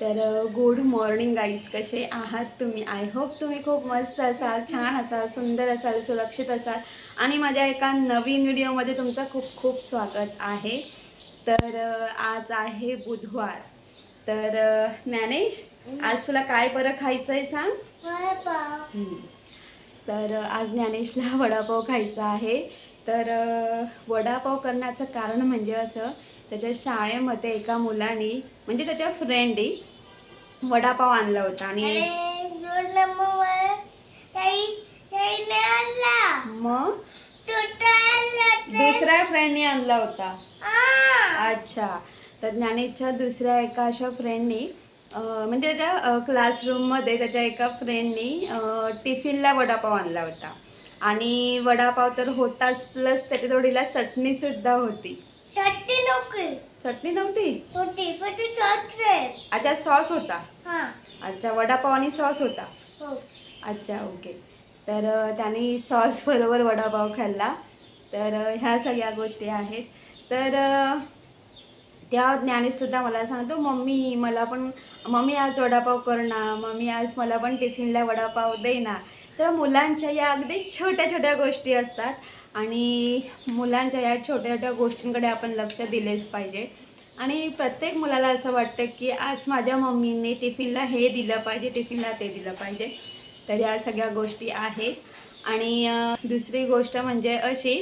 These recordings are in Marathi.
गुड मॉर्निंग गाईज, कसे आहात तुम्ही? आय होप तुम्ही खूप मस्त असाल, छान असाल, सुंदर असाल, सुरक्षित असाल आणि माझ्या एका नवीन व्हिडिओमध्ये तुमचं खूप खूप स्वागत आहे. आज आहे बुधवार. ज्ञानेश, आज तुला काय बरं खायचं आहे सांग? आज ज्ञानेशला वडापाव खायचा आहे. वडापाव करण्याचं कारण म्हणजे असं, त्याच्या शाळेमध्ये एका मुलाने म्हणजे त्याच्या फ्रेंडनी वडापाव आणला होता आणि मग दुसऱ्या फ्रेंडने आणला होता. अच्छा, तर ज्ञानेशच्या दुसऱ्या एका अशा फ्रेंडनी म्हणजे त्याच्या क्लासरूममध्ये त्याच्या एका फ्रेंडनी टिफिनला वडापाव आणला होता आणि वडापाव तर होताच, प्लस त्याच्या जोडीला चटणीसुद्धा होती. चटणी नव्हती? अच्छा, सॉस होता. अच्छा, वडापाव आणि सॉस होता. अच्छा, ओके. त्याने सॉस बरोबर वडापाव खाल्ला. ह्या सगळ्या गोष्टी आहेत. त्या ज्ञानेशसुद्धा मला सांगतो, मम्मी आज वडापाव कर ना, मम्मी आज मला पण टिफिनला वडापाव दे ना. तर मुलांच्या या अगदी छोट्या छोट्या गोष्टी असतात आणि मुलांच्या या छोट्या छोट्या गोष्टींकडे आपण लक्ष दिलेच पाहिजे. आणि प्रत्येक मुलाला असं वाटतं की आज माझ्या मम्मीने टिफिनला हे दिलं पाहिजे, टिफिनला ते दिलं पाहिजे. तर या सगळ्या गोष्टी आहेत. आणि दुसरी गोष्ट म्हणजे अशी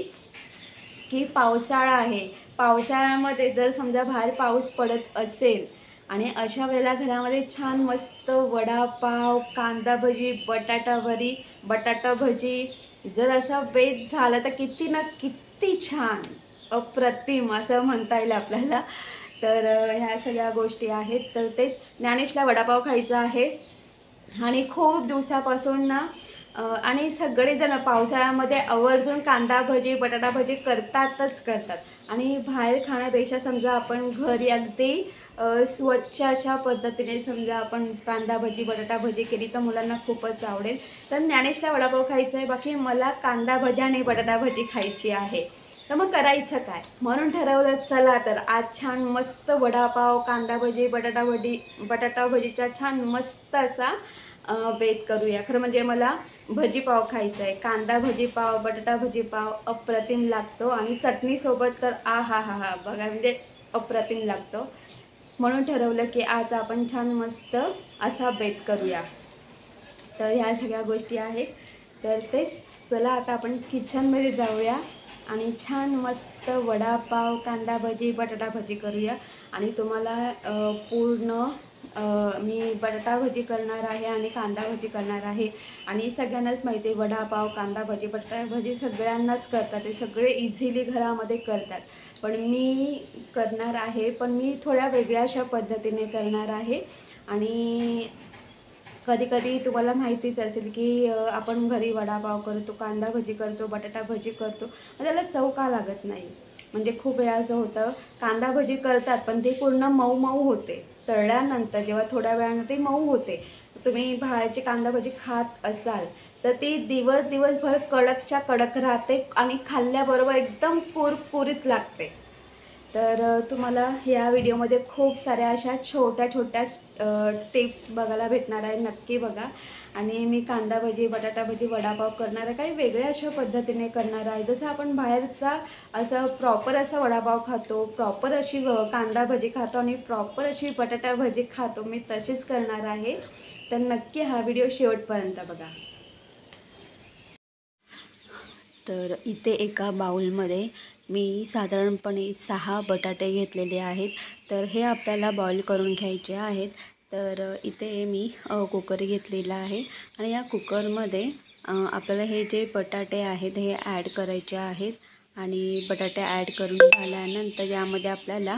की पावसाळा आहे. पावसाळ्यामध्ये जर समजा बाहेर पाऊस पडत असेल आणि अशा वेळेला घरामध्ये छान मस्त वडापाव, कांदा भजी, बटाटा भजी जर असं बेत झालं तर किती छान, अप्रतिम असं म्हणता येईल आपल्याला. ह्या सगळ्या गोष्टी आहेत. तेच ज्ञानेशला वडापाव खायचा आहे आणि खूप दिवसापासून ना आणि सगळेजण पावसाळ्यामध्ये आवर्जून कांदा भजी, बटाटा भजी करतात. आणि बाहेर खाण्यापेक्षा समजा आपण घरी अगदी स्वच्छ अशा पद्धतीने समजा आपण कांदा भजी, बटाटा भजी केली तर मुलांना खूपच आवडेल. तर ज्ञानेशला वडापाव खायचा आहे, बाकी मला कांदा भजी आणि बटाटा भजी खायची आहे. तर मग करायचं काय? म्हणून ठरवलं, चला तर आज छान मस्त वडापाव, कांदा भजी, बटाटा भजीचा छान मस्त असा बेत करूया. खरं म्हणजे मला भजीपाव खायचा आहे. कांदा भजीपाव, बटाटा भजीपाव अप्रतिम लागतो आणि चटणीसोबत तर हा बघा, म्हणजे अप्रतिम लागतो. म्हणून ठरवलं की आज आपण छान मस्त असा बेत करूया. तर ह्या सगळ्या गोष्टी आहेत. तेच, चला आता आपण किचनमध्ये जाऊया आणि छान मस्त वडापाव, कांदा भजी, बटाटा भजी करूया. आणि तुम्हाला पूर्ण मी बटाटा भजी करणार आहे आणि कांदा भजी करणार आहे. आणि सगळ्यांनाच माहिती आहे, वडापाव, कांदा भजी, बटाटा भजी सगळ्यांनाच करतात, ते सगळे इझिली घरामध्ये करतात. पण मी करणार आहे, पण मी थोड्या वेगळ्या अशा पद्धतीने करणार आहे. आणि कधी तुम्हाला माहितीच असेल की आपण घरी वडापाव करतो, कांदा भजी करतो, बटाटा भजी करतो, मग त्याला चव का लागत नाही. म्हणजे खूप वेळा असं होतं, कांदा भजी करतात पण ते पूर्ण मऊ होते. तळल्यानंतर जेव्हा थोड्या वेळानं ते मऊ होते, तुम्ही बाहेरची कांदा भजी खात असाल तर ती दिवसभर कडकच्या कडक राहते आणि खाल्ल्याबरोबर एकदम कुरकुरीत लागते. तुम्हाला या व्हिडिओमध्ये खूप साऱ्या अशा छोट्या टिप्स बघायला भेटणार आहे. नक्की बघा. आणि मी कांदा भजी, बटाटा भजी, वडापाव करणार आहे, काही वेगळ्या अशा पद्धतीने करणार आहे. जसं आपण बाहेरचा असं प्रॉपर असा वडापाव खातो, प्रॉपर अशी कांदा भजी खातो आणि प्रॉपर अशी बटाटा भजी खातो, मी तशीच करणार आहे. तर नक्की हा व्हिडिओ शेवटपर्यंत बघा. तर इथे एका बाउलमध्ये मी साधारणपणे 6 बटाटे घेतलेले आहेत. तर हे आपल्याला बॉईल करून घ्यायचे आहेत. तर इथे मी कुकर घेतलेला आहे आणि या कुकरमध्ये आपल्याला हे जे बटाटे आहेत हे ॲड करायचे आहेत. आणि बटाटे ॲड करून झाल्यानंतर यामध्ये आपल्याला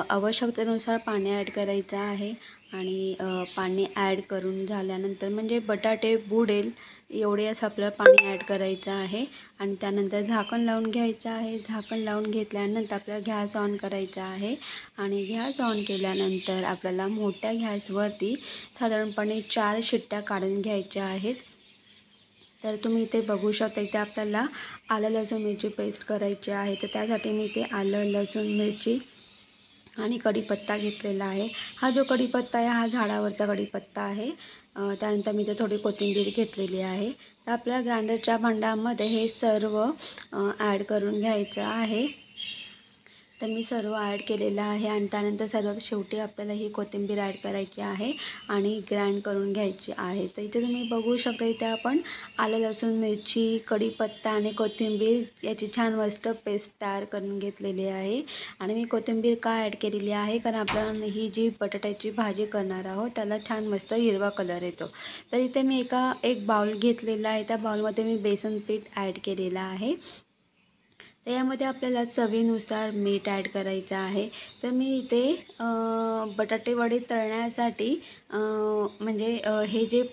आवश्यकतेनुसार पाणी ॲड करायचं आहे. आणि पाणी ॲड करून झाल्यानंतर म्हणजे बटाटे बुडेल एवढे असं आपल्याला पाणी ॲड करायचं आहे. आणि त्यानंतर झाकण लावून घ्यायचं आहे. झाकण लावून घेतल्यानंतर आपल्याला गॅस ऑन करायचा आहे. आणि गॅस ऑन केल्यानंतर आपल्याला मोठ्या गॅसवरती साधारणपणे 4 शिट्ट्या काढून घ्यायच्या आहेत. तर तुम्ही इथे बघू शकता, इथे आपल्याला आलं लसूण मिरची पेस्ट करायची आहे. तर त्यासाठी मी इथे आलं लसूण मिरची आणि कढीपत्ता घेतलेला आहे। हा जो कढीपत्ता आहे हा झाडावरचा कढीपत्ता आहे। त्यानंतर मी ते थोडी कोथिंबीर घेतलेली आहे। तर आपल्या ग्राइंडरच्या भांड्यामध्ये हे सर्व ॲड करून घ्यायचं आहे। तर मी सर्व ॲड केलेलं आहे आणि त्यानंतर सर्वात शेवटी आपल्याला ही कोथिंबीर ॲड करायची आहे आणि ग्राइंड करून घ्यायची आहे। तर इथे तुम्ही बघू शकता, इथे आपण आलं लसूण मिरची कढीपत्ता आणि कोथिंबीर याची छान मस्त पेस्ट तयार करून घेतलेली आहे। आणि मी कोथिंबीर का ॲड केलेली आहे, कारण आपण ही जी बटाट्याची भाजी करणार आहोत त्याला छान मस्त हिरवा कलर येतो। तर इथे मी एक बाउल घेतलेला आहे। त्या बाउलमध्ये मी बेसन पीठ ॲड केलेलं आहे। तर यामध्ये आपल्याला चवीनुसार मीठ ॲड करायचं आहे। तर मी इथे बटाटे वडे तळण्यासाठी म्हणजे हे जे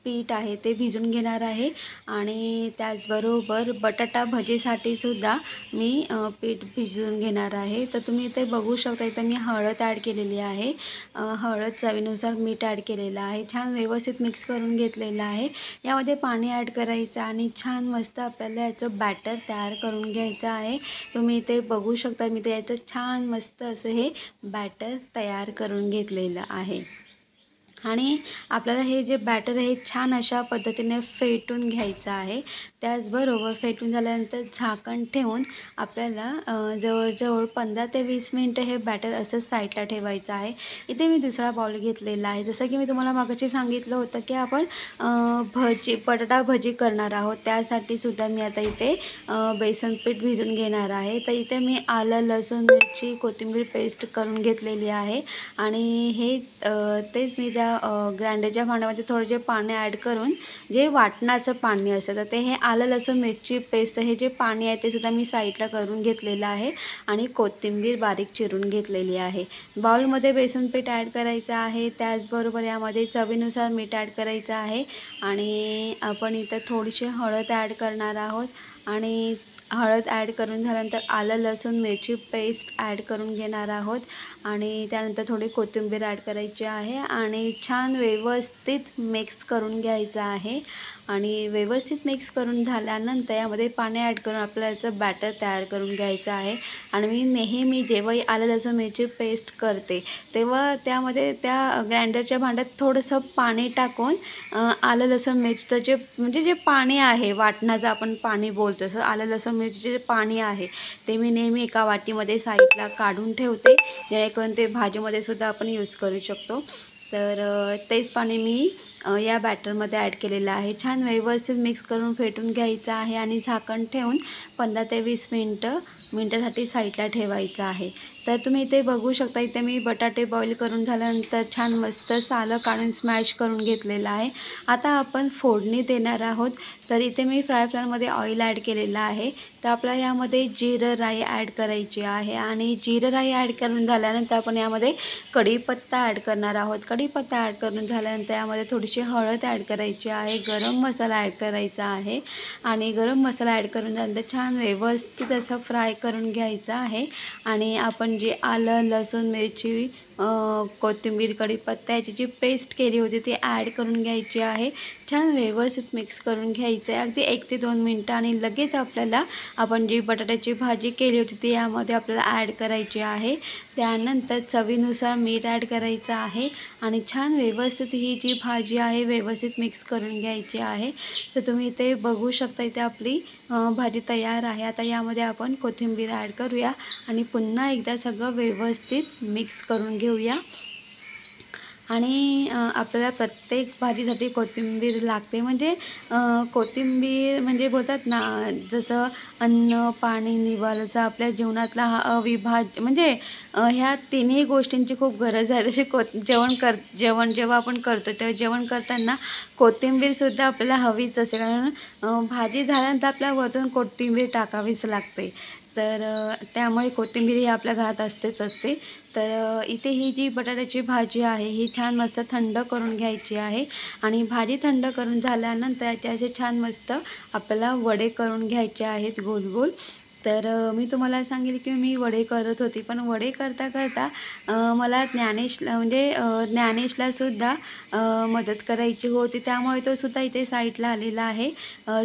पीठ आहे ते भिजून घेणार आहे आणि त्याचबरोबर बटाटा भजीसाठी सुद्धा मी पीठ भिजवून घेणार आहे। तर तुम्ही इथे बघू शकता, इथे मी हळद ॲड केलेली आहे। हळद चवीनुसार मीठ ॲड केलेलं आहे। छान व्यवस्थित मिक्स करून घेतलेलं आहे। यामध्ये पाणी ॲड करायचं आणि छान मस्त आपल्याला याचं बॅटर तयार करून घ्यायचं आहे। तुम्ही इथे बघू शकता, मी ते याचं छान मस्त असं हे बॅटर तयार करून घेतलेलं आहे। आणि आपल्याला हे जे बॅटर आहे छान अशा पद्धतीने फेटून घ्यायचं आहे। त्याचबरोबर फेटून झाल्यानंतर झाकण ठेवून आपल्याला जवळजवळ 15 ते 20 मिनिटं हे बॅटर असं साईडला ठेवायचं आहे। इथे मी दुसरा बाउल घेतलेला आहे। जसं की मी तुम्हाला मागाशी सांगितलं होतं की आपण बटाटा भजी करणार आहोत, त्यासाठी सुद्धा मी आता इथे बेसन पीठ भिजून घेणार आहे। तर इथे मी आलं लसूण मिरची कोथिंबीर पेस्ट करून घेतलेली आहे आणि हे तेच मी त्या ग्राइंडरच्या भांड्यामध्ये थोडं जे पाणी ॲड करून जे वाटणाचं पाणी असतं, तर ते हे आलं लसूण मिरची पेस्ट हे जे पाणी आहे ते सुद्धा मी साईडला करून घेतलेलं आहे आणि कोथिंबीर बारीक चिरून घेतलेली आहे। बाउलमध्ये बेसन पीठ ॲड करायचं आहे। त्याचबरोबर यामध्ये चवीनुसार मीठ ॲड करायचं आहे आणि आपण इथं थोडीशी हळद ॲड करणार आहोत आणि हळद ॲड करून झाल्यानंतर आलं लसूण मिरची पेस्ट ॲड करून घेणार आहोत आणि त्यानंतर थोडी कोथिंबीर ॲड करायची आहे आणि छान व्यवस्थित मिक्स करून घ्यायचं आहे। आणि व्यवस्थित मिक्स करून झाल्यानंतर यामध्ये पाणी ॲड करून आपल्याला याचं बॅटर तयार करून घ्यायचं आहे। आणि मी नेहमी जेव्हाही आलं लसूण मिरची पेस्ट करते तेव्हा त्यामध्ये त्या ग्राइंडरच्या भांड्यात थोडंसं पाणी टाकून आलं लसूण मिरचीचं जे पाणी आहे, वाटणाचं आपण पाणी बोलतो, तसं आलं लसूण मिरचीचे जे पाणी आहे ते मी नेहमी एका वाटीमध्ये साईडला काढून ठेवते, जेणेकरून ते भाजीमध्ये सुद्धा आपण यूज करू शकतो। तर तेच पाणी मी या बॅटरमध्ये ॲड केलेलं आहे। छान व्यवस्थित मिक्स करून फेटून घ्यायचं आहे आणि झाकण ठेवून 15 ते 20 मिनटासाठी साईडला ठेवायचं आहे। तर तुम्ही इथे बघू शकता, इथे मी बटाटे बॉईल करून झाल्यानंतर छान मस्त सालं काढून स्मॅश करून घेतलेलं आहे। आता आपण फोडणी देणार आहोत। तर इथे मी फ्राय पॅनमध्ये ऑइल ॲड केलेलं आहे। तर आपल्याला यामध्ये जिरं राई ॲड करायची आहे आणि जिरं राई ॲड करून झाल्यानंतर आपण यामध्ये कढीपत्ता ॲड करणार आहोत। कढीपत्ता ॲड करून झाल्यानंतर यामध्ये थोडीशी हळद ॲड करायची आहे, गरम मसाला ॲड करायचा आहे आणि गरम मसाला ॲड करून झाल्यानंतर छान व्यवस्थित असं फ्राय करून घ्यायचं आहे। आणि आपण जे आलं लसूण मिरची कोथिंबीर कढीपत्ता याची जी पेस्ट केली होती ती ॲड करून घ्यायची आहे। छान व्यवस्थित मिक्स करून घ्यायचं आहे अगदी 1 ते 2 मिनटं आणि लगेच आपल्याला आपण जी बटाट्याची भाजी केली होती ती यामध्ये आपल्याला ॲड करायची आहे। त्यानंतर चवीनुसार मीठ ॲड करायचं आहे आणि छान व्यवस्थित ही जी भाजी आहे व्यवस्थित मिक्स करून घ्यायची आहे। तर तुम्ही इथे बघू शकता, इथे आपली भाजी तयार आहे। आता यामध्ये आपण कोथिंबीर ॲड करूया आणि पुन्हा एकदा सगळं व्यवस्थित मिक्स करून घेऊया। आणि आपल्याला प्रत्येक भाजीसाठी कोथिंबीर लागते, म्हणजे कोथिंबीर म्हणजे बोलतात ना, जसं अन्न पाणी निवाराचा आपल्या जीवनातला हा अविभाज्य म्हणजे ह्या तिन्ही गोष्टींची खूप गरज आहे। जसे जेवण जेव्हा आपण करतो तेव्हा जेवण करताना कोथिंबीरसुद्धा आपल्याला हवीच असते, कारण भाजी झाल्यानंतर आपल्या वरतून कोथिंबीर टाकावीच लागते। तर त्यामुळे कोथिंबीर ही आपल्या घरात असतेच असते। तर इथे ही जी बटाट्याची भाजी आहे ही छान मस्त थंड करून घ्यायची आहे आणि भाजी थंड करून झाल्यानंतर याचे असे छान मस्त आपल्याला वडे करून घ्यायचे आहेत गोल गोल। तर मी तुम्हाला सांगेल की मी वडे करत होती, पण वडे करता करता मला ज्ञानेशलासुद्धा मदत करायची होती. त्यामुळे तो सुद्धा इथे साईडला आलेला आहे.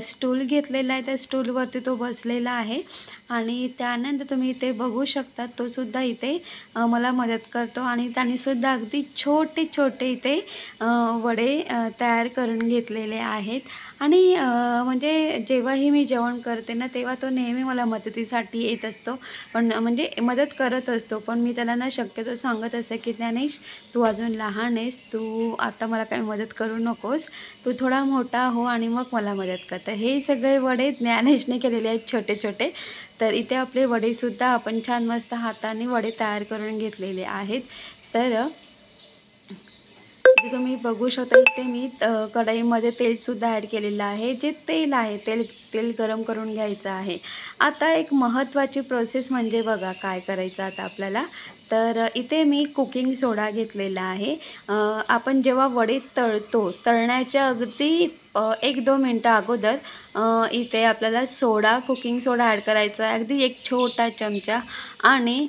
स्टूल घेतलेला आहे, त्या स्टूलवरती तो बसलेला आहे आणि त्यानंतर तुम्ही इथे बघू शकता तो सुद्धा इथे मला मदत करतो आणि त्यानेसुद्धा अगदी छोटे छोटे इथे वडे तयार करून घेतलेले आहेत. आणि म्हणजे जेव्हाही मी जेवण करते ना, तेव्हा तो नेहमी मला मदतीसाठी येत असतो, पण म्हणजे मदत करत असतो. पण मी त्याला ना शक्यतो सांगत असते की ज्ञानेश, तू अजून लहान आहेस, तू आता मला काही मदत करू नकोस, तू थोडा मोठा हो आणि मग मला मदत कर. तर हे सगळे वडे ज्ञानेशने केलेले आहेत छोटे छोटे. तर इथे आपले वडेसुद्धा आपण छान मस्त हाताने वडे तयार करून घेतलेले आहेत. तर इथे तुम्ही बघू शकता, इथे मी कढईमध्ये तेलसुद्धा ॲड केलेलं आहे. जे तेल आहे तेल गरम करून घ्यायचं आहे. आता एक महत्त्वाची प्रोसेस म्हणजे बघा काय करायचं आता आपल्याला. तर इथे मी कुकिंग सोडा घेतलेला आहे. आपण जेव्हा वडे तळण्याच्या अगदी 1-2 मिनटं अगोदर इथे आपल्याला कुकिंग सोडा ॲड करायचा आहे, अगदी एक छोटा चमचा. आणि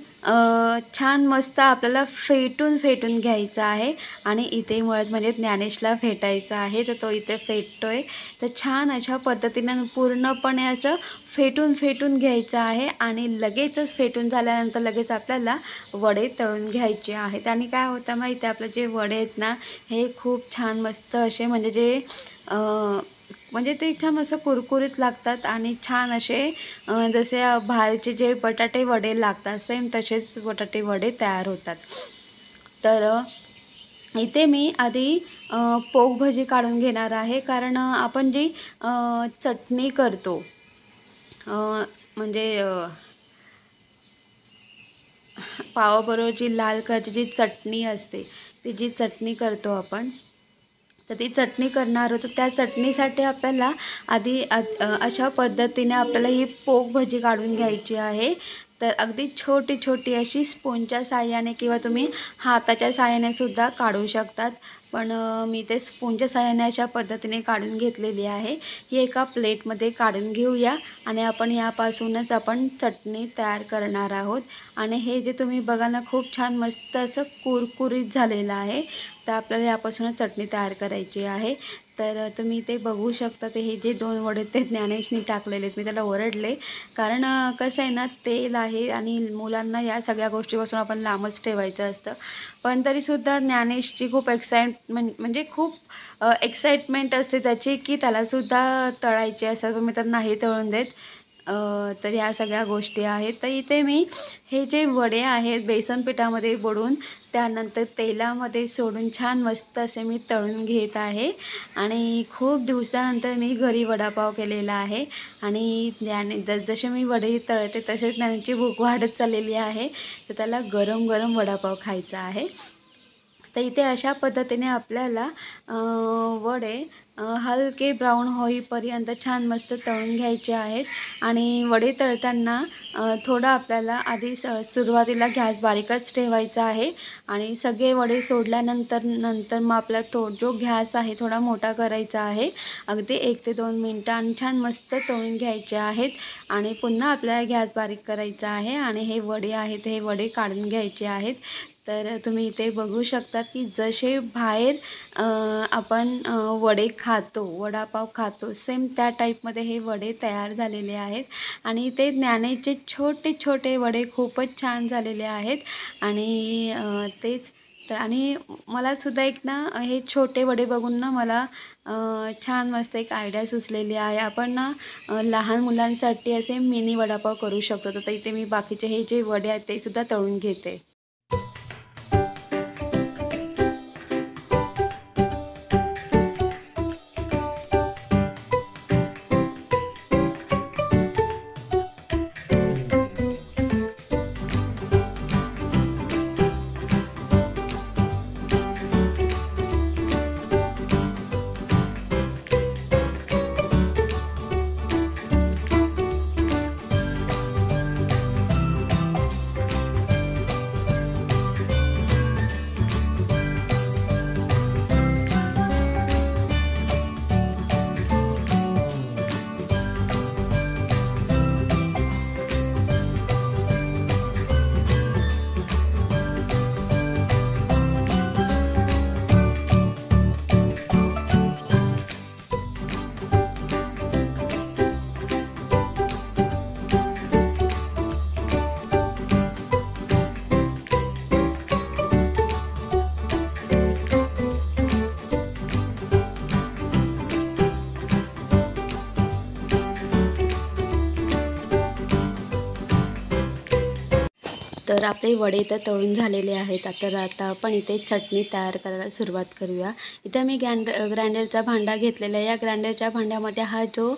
छान मस्त आपल्याला फेटून घ्यायचं आहे आणि इथे मुळात म्हणजे ज्ञानेशला फेटायचा आहे, तर तो इथे फेटतोय. तर छान अशा पद्धतीनं पूर्णपणे असं फेटून घ्यायचं आहे आणि लगेचच फेटून झाल्यानंतर लगेच आपल्याला वडे तळून घ्यायचे आहेत. आणि काय होतं माहिती आहे, आपले जे वडे आहेत ना, हे खूप छान मस्त असे म्हणजे ते छान असं कुरकुरीत लागतात आणि छान असे जसे बाहेरचे जे बटाटे वडे लागतात सेम तसेच बटाटे वडे तयार होतात. तर इथे मी आधी पोग भजी काढून घेणार आहे, कारण आपण जी चटणी करतो म्हणजे पावाबरोबर जी लाल कलरची जी चटणी असते, ती जी चटणी करतो आपण, तर ती चटणी करणार होतो. त्या चटणीसाठी आपल्याला आधी अशा पद्धतीने आपल्याला ही पोग भजी काढून घ्यायची आहे. तर अगदी छोटी छोटी अशी स्पूनच्या साहाय्याने किंवा तुम्ही हाताच्या साहाय्याने सुद्धा काढू शकतात, पण मी ते स्पूनच्या साहाय्याने अशा पद्धतीने काढून घेतलेली आहे. ही एका प्लेटमध्ये काढून घेऊया आणि आपण यापासूनच आपण चटणी तयार करणार आहोत. आणि हे जे तुम्ही बघा ना, खूप छान मस्त असं कुरकुरीत झालेलं आहे. तर आपल्याला यापासूनच चटणी तयार करायची आहे. तर तुम्ही ते बघू शकता, ते हे जे 2 वडे ते ज्ञानेशनी टाकलेले आहेत. मी त्याला ओरडले, कारण कसं आहे ना, तेल आहे आणि मुलांना या सगळ्या गोष्टीपासून आपण लांबच ठेवायचं असतं. पण तरीसुद्धा ज्ञानेशची खूप म्हणजे खूप एक्साइटमेंट असते त्याची, की त्यालासुद्धा तळायची असतात, पण मी तर नाही तळून देत. तर ह्या सगळ्या गोष्टी आहेत. तर इथे मी हे जे वडे आहेत बेसन पिठामध्ये बुडवून त्यानंतर तेलामध्ये सोडून छान मस्त असे मी तळून घेत आहे. आणि खूप दिवसानंतर मी घरी वडापाव केलेला आहे आणि जसजसे मी वडे तळते तसेच त्यांची भूक वाढत चाललेली आहे. तर त्याला गरम गरम वडापाव खायचा आहे. तर इथे अशा पद्धतीने आपल्याला वडे हलके ब्राऊन होईपर्यंत छान मस्त तळून घ्यायचे आहेत. आणि वडे तळताना थोडं आपल्याला आधी सुरुवातीला गॅस बारीकच ठेवायचा आहे आणि सगळे वडे सोडल्यानंतर मग आपला जो गॅस आहे थोडा मोठा करायचा आहे, अगदी 1 ते 2 मिनटं, आणि छान मस्त तळून घ्यायचे आहेत. आणि पुन्हा आपल्याला गॅस बारीक करायचा आहे आणि हे वडे आहेत, हे वडे काढून घ्यायचे आहेत. तर तुम्ही इथे बघू शकतात की जसे बाहेर आपण वडे खातो, वडापाव खातो, सेम त्या टाईपमध्ये हे वडे तयार झालेले आहेत. आणि ते ज्ञानेशचे छोटे छोटे वडे खूपच छान झालेले आहेत. आणि आणि मलासुद्धा एक ना हे छोटे वडे बघून ना मला छान मस्त एक आयडिया सुचलेली आहे. आपण ना लहान मुलांसाठी असे मिनी वडापाव करू शकतो. तर इथे मी बाकीचे हे जे वडे आहेत ते सुद्धा तळून घेते. तर आपले वडे तर तळून झालेले आहेत. आता आपण इथे चटणी तयार करायला सुरुवात करूया. इथे मी ग्राइंडरचा भांडा घेतलेला आहे. या ग्राइंडरच्या भांड्यामध्ये हा जो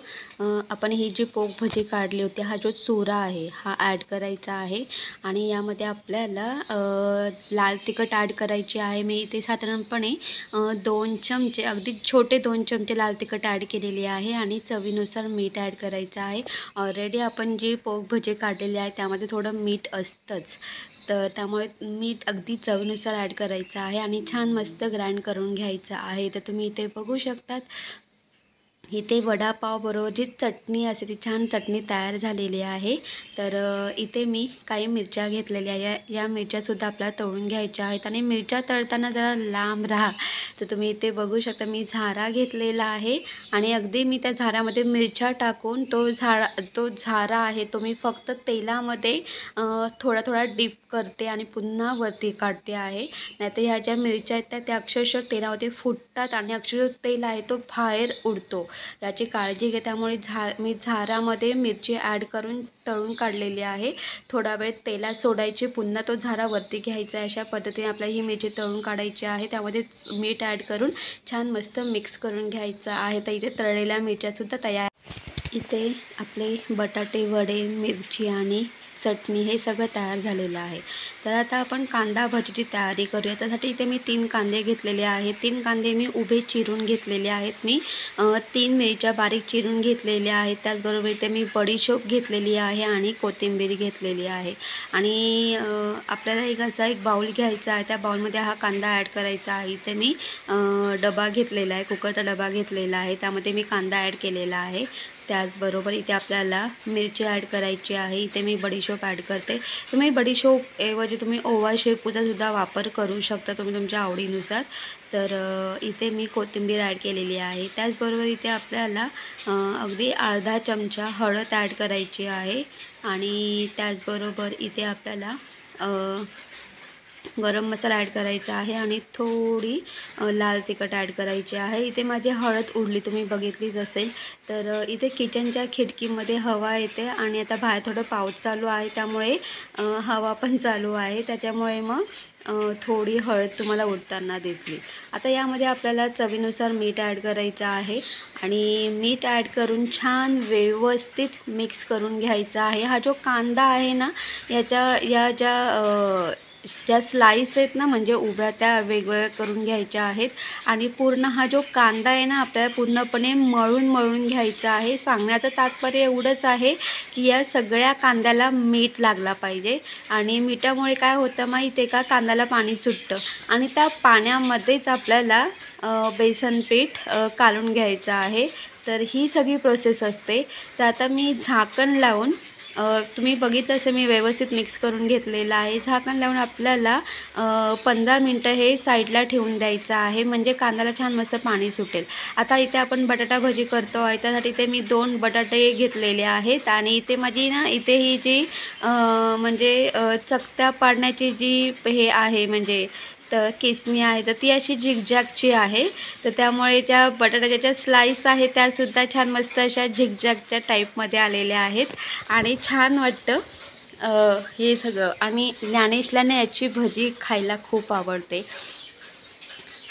आपण ही जी पोग भजी काढली होती, हा जो चुरा आहे हा ॲड करायचा आहे. आणि यामध्ये आपल्याला लाल तिखट ॲड करायची आहे. मी इथे साधारणपणे 2 चमचे, अगदी छोटे 2 चमचे लाल तिखट ॲड केलेली आहे. आणि चवीनुसार मीठ ॲड करायचं आहे. ऑलरेडी आपण जी पोग भजी काढलेली आहे त्यामध्ये थोडं मीठ असतंच, तर त्यामुळे मीठ अगदी चवीनुसार ॲड करायचं आहे. आणि छान मस्त ग्राइंड करून घ्यायचं आहे. तर तुम्ही इथे बघू शकतात, इथे वडापाव बरोबर जी चटणी असते ती छान चटणी तयार झालेली आहे. तर इथे मी काही मिरच्या घेतलेल्या आहे. या मिरच्यासुद्धा आपल्याला तळून घ्यायच्या आहेत. आणि मिरच्या तळताना जरा लांब राहा. तर तुम्ही इथे बघू शकता, मी झारा घेतलेला आहे आणि अगदी मी त्या झाऱ्यामध्ये मिरच्या टाकून तो झारा आहे तो मी फक्त तेलामध्ये थोडा थोडा डीप करते आणि पुन्हा वरती काढते आहे. नाहीतर ह्या ज्या मिरच्या आहेत त्या अक्षरशः तेलामध्ये फुटतात आणि अक्षरशः तेल आहे तो बाहेर उडतो. याची काळजी घे. त्यामुळे मी झारामध्ये मिरची ॲड करून तळून काढलेली आहे. थोडा वेळ तेलात सोडायची, पुन्हा तो झारा वरती घ्यायचा आहे. अशा पद्धतीने आपल्याला ही मिरची तळून काढायची आहे. त्यामध्ये मीठ ॲड करून छान मस्त मिक्स करून घ्यायचं आहे. तर इथे तळलेल्या मिरच्यासुद्धा तयार. इथे आपले बटाटे वडे, मिरची आणि चटणी हे सगळं तयार झालेलं आहे. तर आता आपण कांदा भजीची तयारी करूया. त्यासाठी इथे मी 3 कांदे घेतलेले आहेत. 3 कांदे मी उभे चिरून घेतलेले आहेत. मी 3 मिरच्या बारीक चिरून घेतलेल्या आहेत. त्याचबरोबर इथे मी बडीशोप घेतलेली आहे आणि कोथिंबीर घेतलेली आहे. आणि आपल्याला एक बाउल घ्यायचा आहे. त्या बाउलमध्ये हा कांदा ॲड करायचा आहे. इथे मी डबा घेतलेला आहे, कुकरचा डबा घेतलेला आहे, त्यामध्ये मी कांदा ॲड केलेला आहे. त्याचबरोबर इथे आपल्याला मिरची ॲड करायची आहे. इथे मी बडीशोप ॲड करते. तुम्ही बडीशोपऐवजी तुम्ही ओवा शेपूचासुद्धा वापर करू शकता तुम्ही तुमच्या आवडीनुसार. तर इथे मी कोथिंबीर ॲड केलेली आहे. त्याचबरोबर इथे आपल्याला अगदी अर्धा चमचा हळद ॲड करायची आहे. आणि त्याचबरोबर इथे आपल्याला गरम मसाला ॲड करायचा आहे आणि थोडी लाल तिखट ॲड करायची आहे. इथे माझी हळद उडली, तुम्ही बघितलीच असेल. तर इथे किचनच्या खिडकीमध्ये हवा येते आणि आता बाहेर थोडं पाऊस चालू आहे, त्यामुळे हवा पण चालू आहे, त्याच्यामुळे मग थोडी हळद तुम्हाला उडताना दिसली. आता यामध्ये आपल्याला चवीनुसार मीठ ॲड करायचं आहे. आणि मीठ ॲड करून छान व्यवस्थित मिक्स करून घ्यायचा आहे. हा जो कांदा आहे ना, या ज्या स्लाईस आहेत ना, म्हणजे उभ्या, त्या वेगवेगळ्या करून घ्यायच्या आहेत. आणि पूर्ण हा जो कांदा आहे ना, आपल्याला पूर्णपणे मळून घ्यायचा आहे. सांगण्याचं तात्पर्य एवढंच आहे की या सगळ्या कांद्याला मीठ लागला पाहिजे. आणि मिठामुळे काय होतं माहिती आहे का, कांद्याला पाणी सुटतं आणि त्या पाण्यामध्येच आपल्याला बेसन पीठ काढून घ्यायचं आहे. तर ही सगळी प्रोसेस असते. तर आता मी झाकण लावून, तुम्ही बघितलं असेल मी व्यवस्थित मिक्स करून घेतलेलं आहे. झाकण लावून आपल्याला 15 मिनटं हे साईडला ठेवून द्यायचं आहे, म्हणजे कांद्याला छान मस्त पाणी सुटेल. आता इथे आपण बटाटा भजी करतो आहे, त्यासाठी इथे मी 2 बटाटे घेतलेले आहेत. आणि इथे माझी ना, इथे ही जी म्हणजे चकत्या पाडण्याची जी हे आहे, म्हणजे तर किसणी आहे, तर ती अशी झिगझॅगची आहे. तर त्यामुळे ज्या बटाट्याच्या ज्या स्लाईस आहेत त्यासुद्धा छान मस्त अशा झिगझॅगच्या टाईपमध्ये आलेल्या आहेत आणि छान वाटतं हे सगळं. आणि ज्ञानेशलाने याची भजी खायला खूप आवडते.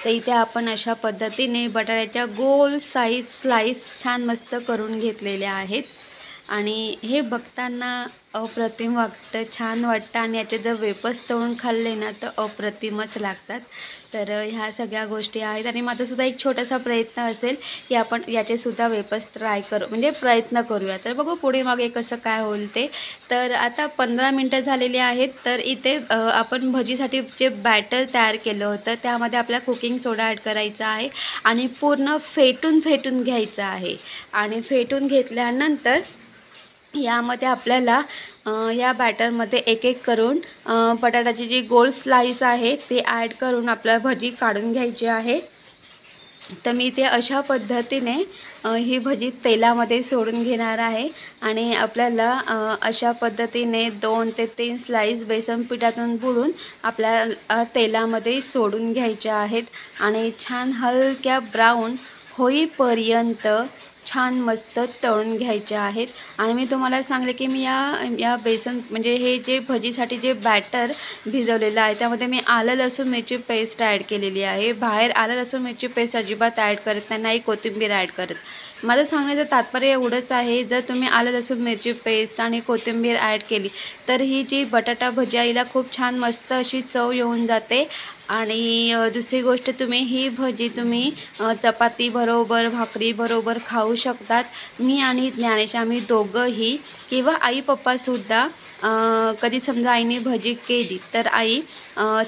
तर इथे आपण अशा पद्धतीने बटाट्याच्या गोल स्लाईस छान मस्त करून घेतलेल्या आहेत. आणि हे बघताना अप्रतिम वाटतं, छान वाटतं. आणि याचे जर वेपर्स तळून खाल्ले ना तर अप्रतिमच लागतात. तर ह्या सगळ्या गोष्टी आहेत. आणि माझासुद्धा एक छोटासा प्रयत्न असेल की आपण याचेसुद्धा वेपर्स म्हणजे प्रयत्न करूया. तर बघू पुढे मागे कसं काय होईल ते. तर आता 15 मिनटं झालेली आहेत. तर इथे आपण भजीसाठी जे बॅटर तयार केलं होतं त्यामध्ये आपल्याला कुकिंग सोडा ॲड करायचा आहे आणि पूर्ण फेटून घ्यायचं आहे. आणि फेटून घेतल्यानंतर यामध्ये आपल्याला या बॅटरमध्ये एक करून बटाट्याची जी गोल स्लाईस आहे ते ॲड करून आपल्याला भजी काढून घ्यायची आहे. तर मी ते अशा पद्धतीने ही भजी तेलामध्ये सोडून घेणार आहे. आणि आपल्याला अशा पद्धतीने 2 ते 3 स्लाईस बेसन पिठातून बुडून आपल्या तेलामध्ये सोडून घ्यायच्या आहेत. आणि छान हलक्या ब्राऊन होईपर्यंत छान मस्त तळून घ्यायच्या आहेत। आणि मी तुम्हाला सांगले की मी या बेसन म्हणजे हे जे भजीसाठी जे बॅटर भिजवलेलं आहे त्यामध्ये मी आलं लसूण मिरची पेस्ट ॲड केलेली आहे। बाहेर आलं लसूण मिरची पेस्ट अजिबात ॲड करत नाही, कोथिंबीर ॲड करत। माझं सांगण्याचं तात्पर्य एवढंच आहे, जर तुम्ही आलं लसूण मिरची पेस्ट आणि कोथिंबीर ॲड केली तर ही जी बटाटा भजी आहे हिला खूप छान मस्त अशी चव येऊन जाते। आणि दुसरी गोष्ट, तुम्ही ही भजी तुम्ही चपाती बरोबर भाकरी बरोबर खाऊ शकतात। मी आणि ज्ञानेश आम्ही दोघंही, किंवा आई पप्पासुद्धा कधी समजा आईने भजी केली तर आई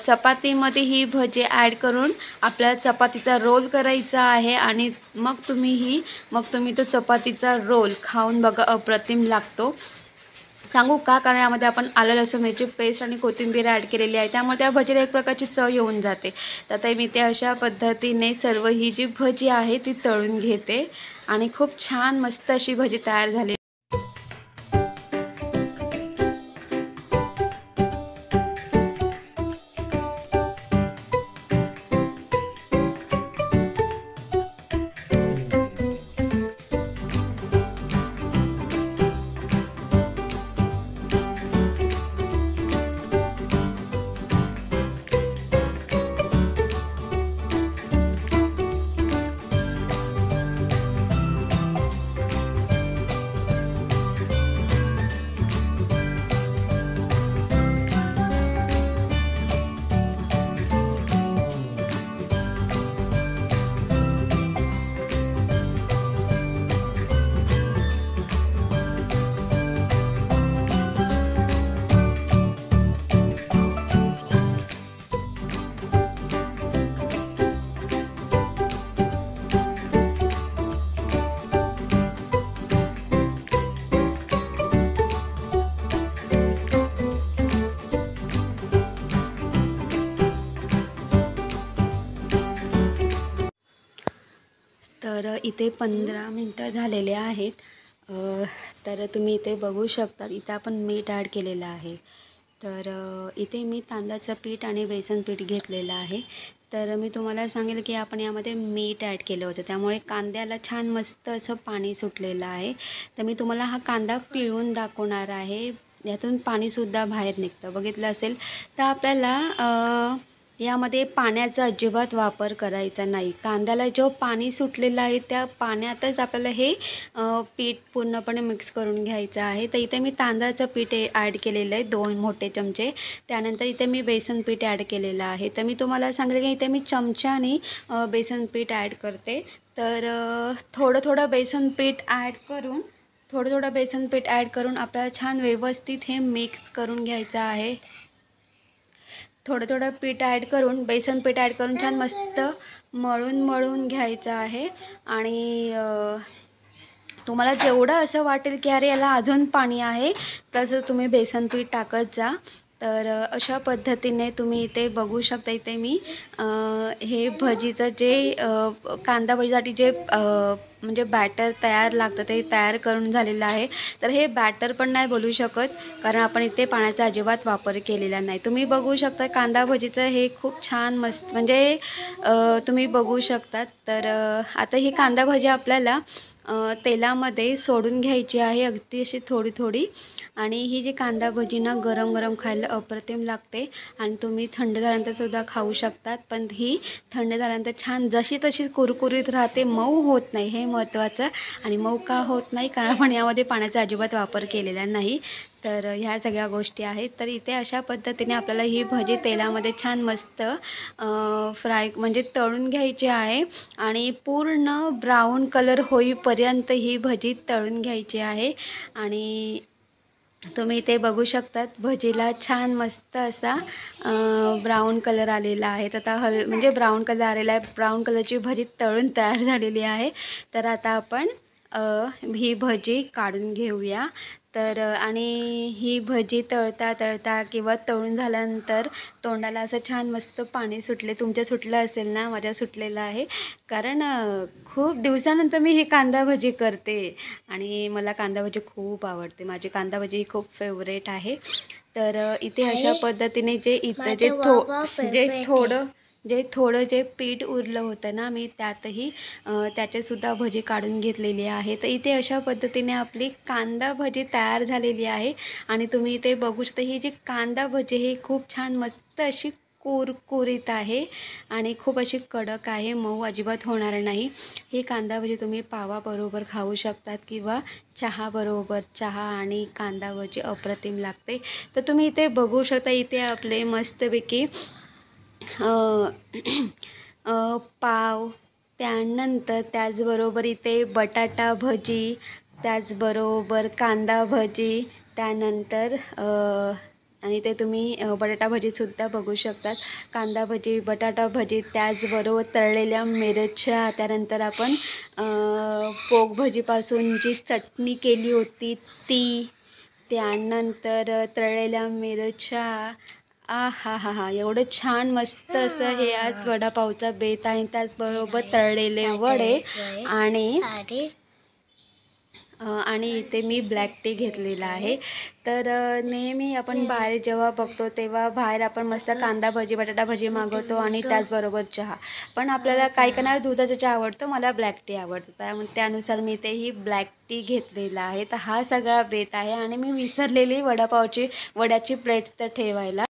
चपातीमध्ये ही भजी ॲड करून आपल्याला चपातीचा रोल करायचा आहे आणि मग तुम्ही तो चपातीचा रोल खाऊन बघा, अप्रतिम लागतो। सांगू का? कारण यामध्ये आपण आलं लसूण मिरची पेस्ट आणि कोथिंबीर ॲड केलेली आहे, त्यामुळे त्या भजीला एक प्रकारची चव येऊन जाते। तर आता मी ते अशा पद्धतीने सर्व ही जी भजी आहे ती तळून घेते आणि खूप छान मस्त अशी भजी तयार झाली। तर इथे 15 मिनटं झालेले आहेत। तर तुम्ही इथे बघू शकता, इथे आपण मीठ ॲड केलेलं आहे। तर इथे मी तांदळाचं पीठ आणि बेसन पीठ घेतलेलं आहे। तर मी तुम्हाला सांगेल की आपण यामध्ये मीठ ॲड केलं होतं, त्यामुळे कांद्याला छान मस्त असं पाणी सुटलेलं आहे। तर मी तुम्हाला हा कांदा पिळून दाखवणार आहे, यातून पाणीसुद्धा बाहेर निघतं। बघितलं असेल तर आपल्याला यामध्ये पाण्याचा अजिबात वापर करायचा नाही। कांद्याला जो पाणी सुटलेलं आहे त्या पाण्यातच आपल्याला हे पीठ पूर्णपणे मिक्स करून घ्यायचं आहे। तर इथे मी तांदळाचं पीठ ॲड केलेलं आहे 2 मोठे चमचे। त्यानंतर इथे मी बेसन पीठ ॲड केलेलं आहे। तर मी तुम्हाला सांगितलं की इथे मी चमच्याने बेसन पीठ ॲड करते। तर थोडं थोडं बेसन पीठ ॲड करून आपल्याला छान व्यवस्थित हे मिक्स करून घ्यायचं आहे। थोडं थोडं पीठ ॲड करून, बेसन पीठ ॲड करून छान मस्त मळून घ्यायचं आहे। आणि तुम्हाला जेवढं असं वाटेल की अरे याला अजून पाणी आहे, तसं तुम्ही बेसन पीठ टाकत जा। तर अशा पद्धतीने तुम्ही इथे बघू शकता, इथे मी हे भजीचं जे कांदा भजीसाठी जे म्हणजे बॅटर तयार लागतं ते तयार करून झालेलं आहे। तर हे बॅटर पण नाही बोलू शकत, कारण आपण इथे पाण्याचा अजिबात वापर केलेला नाही। तुम्ही बघू शकता कांदा भजीचं हे खूप छान मस्त म्हणजे तुम्ही बघू शकतात। तर आता ही कांदा भजी आपल्याला तेलामध्ये सोडून घ्यायची आहे, अगदी अशी थोडी थोडी। आणि ही जी कांदा भजी ना गरम गरम खायला अप्रतिम लागते आणि तुम्ही थंड झाल्यानंतरसुद्धा खाऊ शकतात। पण ही थंड झाल्यानंतर छान जशी तशी कुरकुरीत राहते, मऊ होत नाही, हे महत्त्वाचं। आणि मऊ का होत नाही? कारण आपण यामध्ये पाण्याचा अजिबात वापर केलेला नाही। तर ह्या सगळ्या गोष्टी आहेत। तर इथे अशा पद्धतीने आपल्याला ही भजी तेलामध्ये छान मस्त फ्राय म्हणजे तळून घ्यायची आहे आणि पूर्ण ब्राऊन कलर होईपर्यंत ही भजी तळून घ्यायची आहे। आणि तुम्ही इथे बघू शकतात भजीला छान मस्त असा ब्राऊन कलर आलेला आहे। आता म्हणजे ब्राऊन कलर आलेला आहे, ब्राऊन कलरची भजी तळून तयार झालेली आहे। तर आता आपण ही भजी काढून घेऊया। तर आणि ही भजी तळता तळता किंवा तळून झाल्यानंतर तोंडाला असं छान मस्त पाणी सुटले। तुमच्या सुटलं असेल ना? माझ्या सुटलेलं आहे, कारण खूप दिवसानंतर मी ही कांदा भजी करते आणि मला कांदा भजी खूप आवडते। माझी कांदा भजी खूप फेवरेट आहे। तर इथे अशा पद्धतीने जे थोडं जे थोडं जे पीठ उरलं होतं ना, मी त्यातही त्याचेसुद्धा भजी काढून घेतलेली आहे. तर इथे अशा पद्धतीने आपली कांदा भजी तयार झालेली आहे. आणि तुम्ही इथे बघू शकता ही जी कांदा भजी ही खूप छान मस्त अशी कुरकुरीत आहे आणि खूप अशी कडक आहे, मऊ अजिबात होणार नाही. ही कांदा भजी तुम्ही पावाबरोबर खाऊ शकतात किंवा चहाबरोबर. चहा आणि कांदा भजी अप्रतिम लागते. तर तुम्ही इथे बघू शकता, इथे आपले मस्तपैकी अ, पाव, त्यानंतर त्याचबरोबर इथे बटाटा भजी, त्याचबरोबर कांदा भजी, त्यानंतर आणि ते तुम्ही बटाटा भजीसुद्धा बघू शकतात. कांदा भजी, बटाटा भजी, त्याचबरोबर तळलेल्या मिरच्या, त्यानंतर आपण पोग भजीपासून जी चटणी केली होती ती, त्यानंतर तळलेल्या मिरच्या. आहाहाहा! एवढं छान मस्त असं हे आज वडापावचा बेत आहे. त्याचबरोबर तळलेले वडे आणि आणि इथे मी ब्लॅक टी घेतलेला आहे. तर नेहमी आपण बाहेर जेव्हा बघतो तेव्हा बाहेर आपण मस्त कांदा भजी, बटाटा भजी मागवतो आणि त्याचबरोबर चहा. पण आपल्याला काही काहींना दुधाचा चहा आवडतो, मला ब्लॅक टी आवडतो. त्यामुळे त्यानुसार मी इथेही ब्लॅक टी घेतलेला आहे. तर हा सगळा बेत आहे आणि मी विसरलेली वड्याची प्लेट तर ठेवायला.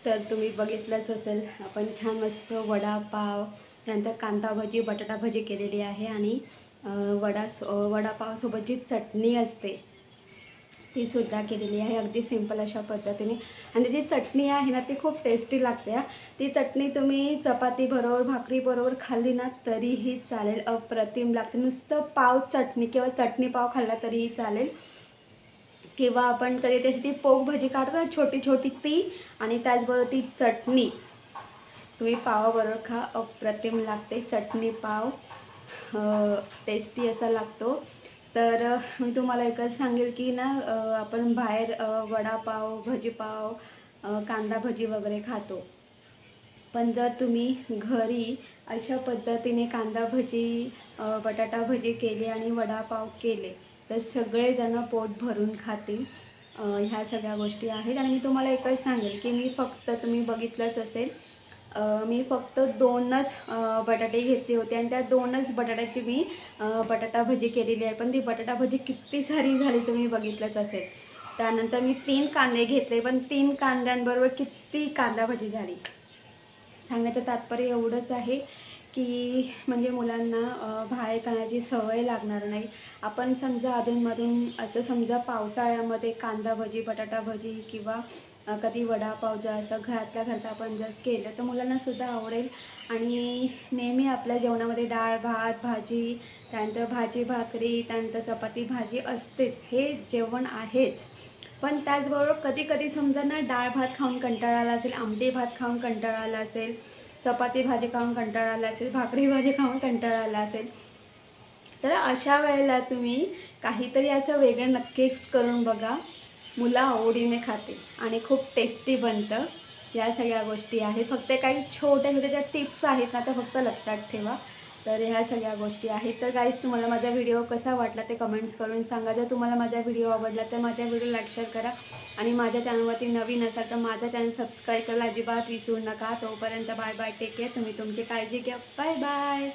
तर तुम्ही बघितलंच असेल, आपण छान मस्त वडापाव, त्यानंतर कांदा भजी, बटाटा भजी केलेली आहे आणि वडापावसोबत जी चटणी असते ती सुद्धा केलेली आहे, अगदी सिंपल अशा पद्धतीने. आणि जी चटणी आहे ना ती खूप टेस्टी लागते हां. ती चटणी तुम्ही चपातीबरोबर, भाकरीबरोबर खाल्ली ना तरीही चालेल, अप्रतिम लागते. नुसतं पाव चटणी किंवा चटणी पाव खाल्ला तरीही चालेल. किंवा आपण कधी त्याची ती पोग भजी काढतो ना छोटी छोटी ती, आणि त्याचबरोबर ती चटणी तुम्ही पावाबरोबर खा, अप्रतिम लागते. चटणी पाव टेस्टी असा लागतो. तर मी तुम्हाला एकच सांगेल की ना, आपण बाहेर वडापाव, भजीपाव, कांदा भजी वगैरे खातो. पण जर तुम्ही घरी अशा पद्धतीने कांदा भजी, बटाटा भजी केली आणि वडापाव केले तर सगळेजण पोट भरून खातील. ह्या सगळ्या गोष्टी आहेत. आणि मी तुम्हाला एकच सांगेल की मी फक्त, तुम्ही बघितलंच असेल, मी फक्त 2च बटाटे घेतले होते आणि त्या 2च बटाट्याची मी बटाटा भजी केलेली आहे. पण ती बटाटा भजी किती सारी झाली तुम्ही बघितलंच असेल. त्यानंतर मी 3 कांदे घेतले, पण 3 कांद्यांबरोबर किती कांदा भजी झाली. सांगण्याचं तात्पर्य एवढंच आहे की म्हणजे मुलांना बाहेर खाण्याची सवय लागणार नाही. आपण समजा अधूनमधून असं समजा पावसाळ्यामध्ये कांदा भजी, बटाटा भजी किंवा कधी वडापाव जर असं घरातल्या घरात आपण जर केलं तर मुलांनासुद्धा आवडेल. आणि नेहमी आपल्या जेवणामध्ये डाळ, भात, भाजी, त्यानंतर भाजी भाकरी, त्यानंतर चपाती भाजी असतेच, हे जेवण आहेच. पण त्याचबरोबर कधी कधी समजा ना डाळ भात खाऊन कंटाळा आला असेल, आमटी भात खाऊन कंटाळा आला असेल, चपाती भाजी खाऊन कंटाळा आला असेल, भाकरी भाजी खाऊन कंटाळा आला असेल, तर अशा वेळेला तुम्ही काहीतरी असं वेगळं नक्कीच करून बघा. मुलं आवडीने खाते आणि खूप टेस्टी बनतं. या सगळ्या गोष्टी आहेत. फक्त काही छोट्या छोट्या ज्या टिप्स आहेत ना त्या फक्त लक्षात ठेवा. तर ह्या सगळ्या गोष्टी आहेत. तर गाईज, तुम्हाला माझा व्हिडिओ कसा वाटला ते कमेंट्स करून सांगा. जर तुम्हाला माझा व्हिडिओ आवडला तर माझ्या व्हिडिओ लाईक शेअर करा. आणि माझ्या चॅनलवरती नवीन असाल तर माझा चॅनल सबस्क्राईब करायला अजिबात विसरू नका. तोपर्यंत बाय बाय, टेक केअर. तुम्ही तुमची काळजी घ्या. Bye bye.